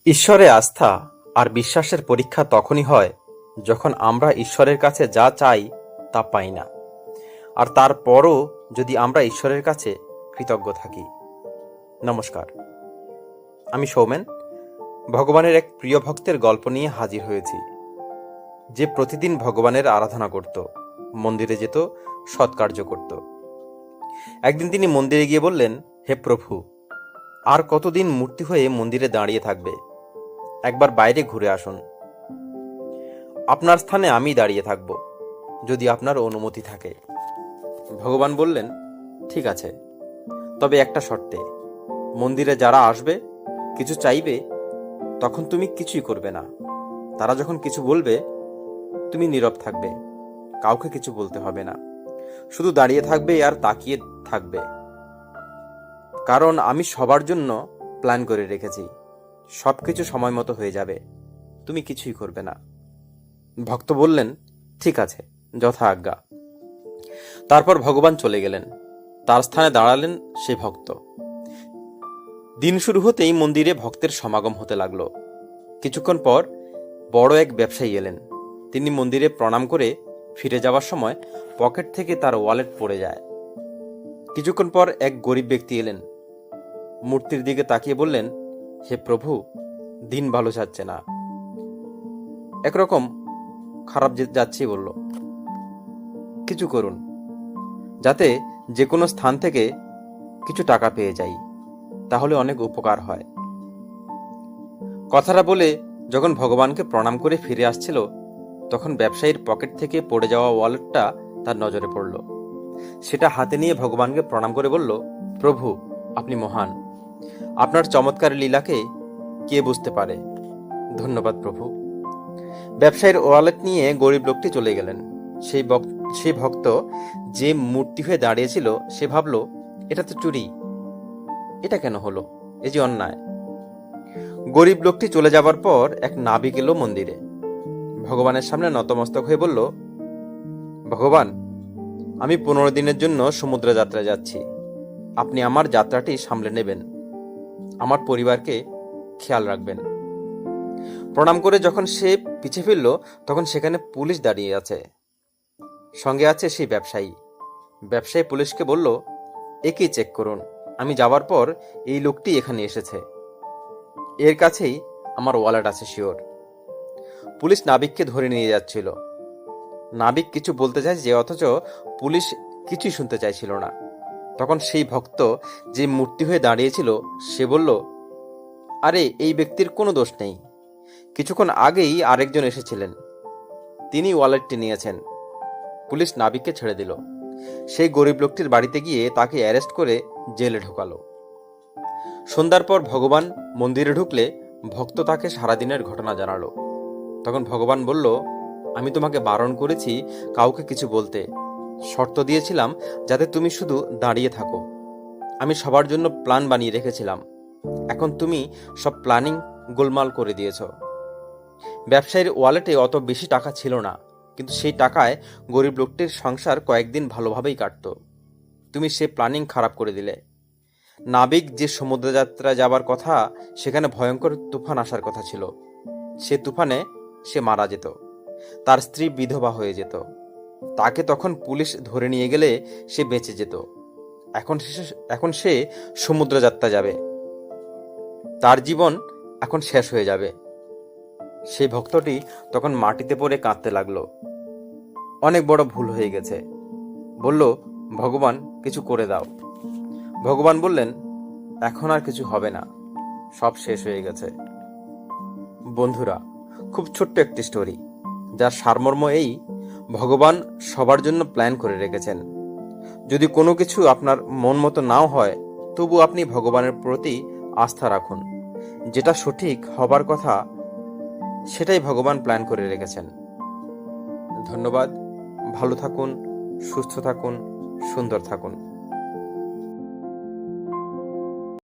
ঈশ্বরে আস্থা আর বিশ্বাসের পরীক্ষা তখনই হয় যখন আমরা ঈশ্বরের কাছে যা চাই তা পাই না, আর তারপরও যদি আমরা ঈশ্বরের কাছে কৃতজ্ঞ থাকি। নমস্কার, আমি সৌমেন। ভগবানের এক প্রিয় ভক্তের গল্প নিয়ে হাজির হয়েছি, যে প্রতিদিন ভগবানের আরাধনা করত, মন্দিরে যেত, সৎকার্য করত। একদিন তিনি মন্দিরে গিয়ে বললেন, হে প্রভু, আর কতদিন মূর্তি হয়ে মন্দিরে দাঁড়িয়ে থাকবে? একবার বাইরে ঘুরে আসুন। আপনার স্থানে আমি দাঁড়িয়ে থাকব, যদি আপনার অনুমতি থাকে। ভগবান বললেন, ঠিক আছে, তবে একটা শর্তে। মন্দিরে যারা আসবে, কিছু চাইবে, তখন তুমি কিছুই করবে না। তারা যখন কিছু বলবে, তুমি নীরব থাকবে, কাউকে কিছু বলতে হবে না, শুধু দাঁড়িয়ে থাকবে আর তাকিয়ে থাকবে। কারণ আমি সবার জন্য প্ল্যান করে রেখেছি, সবকিছু সময় মতো হয়ে যাবে, তুমি কিছুই করবে না। ভক্ত বললেন, ঠিক আছে, যথা আজ্ঞা। তারপর ভগবান চলে গেলেন, তার স্থানে দাঁড়ালেন সেই ভক্ত। দিন শুরু হতেই মন্দিরে ভক্তের সমাগম হতে লাগলো। কিছুক্ষণ পর বড় এক ব্যবসায়ী এলেন। তিনি মন্দিরে প্রণাম করে ফিরে যাওয়ার সময় পকেট থেকে তার ওয়ালেট পড়ে যায়। কিছুক্ষণ পর এক গরিব ব্যক্তি এলেন, মূর্তির দিকে তাকিয়ে বললেন, হে প্রভু, দিন ভালো যাচ্ছে না, একরকম খারাপ যাচ্ছি। বলল, কিছু করুন, যাতে যে কোনো স্থান থেকে কিছু টাকা পেয়ে যাই, তাহলে অনেক উপকার হয়। কথাটা বলে যখন ভগবানকে প্রণাম করে ফিরে আসছিল, তখন ব্যবসায়ীর পকেট থেকে পড়ে যাওয়া ওয়ালেটটা তার নজরে পড়ল। সেটা হাতে নিয়ে ভগবানকে প্রণাম করে বলল, প্রভু, আপনি মহান, আপনার চমৎকার লীলাকে কে বুঝতে পারে। ধন্যবাদ প্রভু। ব্যবসায়ীর ওয়ালেট নিয়ে গরিব লোকটি চলে গেলেন। সেই ভক্ত যে মূর্তি হয়ে দাঁড়িয়েছিল, সে ভাবল, এটা তো চুরি, এটা কেন হলো? এ যে অন্যায়। গরিব লোকটি চলে যাবার পর এক নাবিক এলো মন্দিরে। ভগবানের সামনে নতমস্তক হয়ে বলল, ভগবান, আমি 15 দিনের জন্য সমুদ্র যাত্রায় যাচ্ছি, আপনি আমার যাত্রাটি সামলে নেবেন, আমার পরিবারকে খেয়াল রাখবেন। প্রণাম করে যখন সে পিছে ফিরল, তখন সেখানে পুলিশ দাঁড়িয়ে আছে, সঙ্গে আছে সেই ব্যবসায়ী। ব্যবসায়ী পুলিশকে বলল, একেই চেক করুন, আমি যাওয়ার পর এই লোকটি এখানে এসেছে, এর কাছেই আমার ওয়ালেট আছে শিওর। পুলিশ নাবিককে ধরে নিয়ে যাচ্ছিল। নাবিক কিছু বলতে চাইছে, অথচ পুলিশ কিছুই শুনতে চাইছিল না। তখন সেই ভক্ত যে মূর্তি হয়ে দাঁড়িয়েছিল, সে বলল, আরে, এই ব্যক্তির কোনো দোষ নেই, কিছুক্ষণ আগেই আরেকজন এসেছিলেন, তিনি ওয়ালেটটি নিয়েছেন। পুলিশ নাবিককে ছেড়ে দিল। সেই গরিব লোকটির বাড়িতে গিয়ে তাকে অ্যারেস্ট করে জেলে ঢোকালো। সন্ধ্যার পর ভগবান মন্দিরে ঢুকলে ভক্ত তাকে সারাদিনের ঘটনা জানালো। তখন ভগবান বলল, আমি তোমাকে বারণ করেছি কাউকে কিছু বলতে, শর্ত দিয়েছিলাম যাতে তুমি শুধু দাঁড়িয়ে থাকো। আমি সবার জন্য প্ল্যান বানিয়ে রেখেছিলাম, এখন তুমি সব প্ল্যানিং গোলমাল করে দিয়েছ। ব্যবসায়ীর ওয়ালেটে অত বেশি টাকা ছিল না, কিন্তু সেই টাকায় গরিব লোকটির সংসার কয়েকদিন ভালোভাবেই কাটত। তুমি সে প্ল্যানিং খারাপ করে দিলে। নাবিক যে সমুদ্রযাত্রায় যাবার কথা, সেখানে ভয়ঙ্কর তুফান আসার কথা ছিল। সে তুফানে সে মারা যেত, তার স্ত্রী বিধবা হয়ে যেত, তাকে তখন পুলিশ ধরে নিয়ে গেলে সে বেঁচে যেত। এখন সে সমুদ্রযাত্রা যাবে, তার জীবন এখন শেষ হয়ে যাবে। সেই ভক্তটি তখন মাটিতে পড়ে কাঁদতে লাগলো, অনেক বড় ভুল হয়ে গেছে। বলল, ভগবান, কিছু করে দাও। ভগবান বললেন, এখন আর কিছু হবে না, সব শেষ হয়ে গেছে। বন্ধুরা, খুব ছোট্ট একটি স্টোরি, যার সারমর্ম এই, ভগবান সবার জন্য প্ল্যান করে রেখেছেন। যদি কোনো কিছু আপনার মন মতো নাও হয়, তবু আপনি ভগবানের প্রতি আস্থা রাখুন। যেটা সঠিক হবার কথা, সেটাই ভগবান প্ল্যান করে রেখেছেন। ধন্যবাদ। ভালো থাকুন, সুস্থ থাকুন, সুন্দর থাকুন।